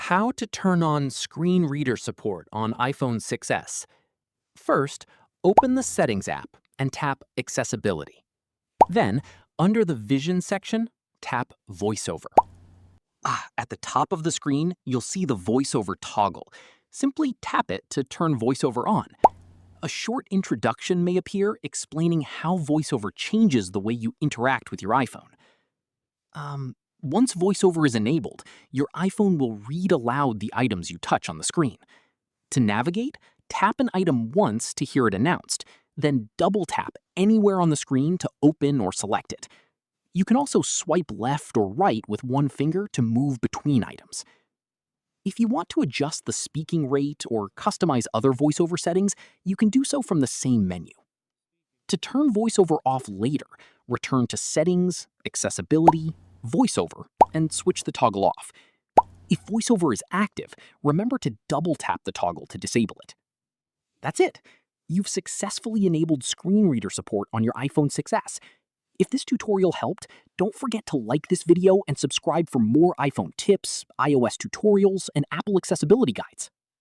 How to turn on screen reader support on iPhone 6s. First, open the Settings app and tap Accessibility. Then, under the Vision section, tap VoiceOver. At the top of the screen, you'll see the VoiceOver toggle. Simply tap it to turn VoiceOver on. A short introduction may appear explaining how VoiceOver changes the way you interact with your iPhone. Once VoiceOver is enabled, your iPhone will read aloud the items you touch on the screen. To navigate, tap an item once to hear it announced, then double tap anywhere on the screen to open or select it. You can also swipe left or right with one finger to move between items. If you want to adjust the speaking rate or customize other VoiceOver settings, you can do so from the same menu. To turn VoiceOver off later, return to Settings, Accessibility, VoiceOver, and switch the toggle off. If VoiceOver is active, remember to double tap the toggle to disable it. That's it. You've successfully enabled screen reader support on your iPhone 6s. If this tutorial helped, don't forget to like this video and subscribe for more iPhone tips, iOS tutorials, and Apple accessibility guides.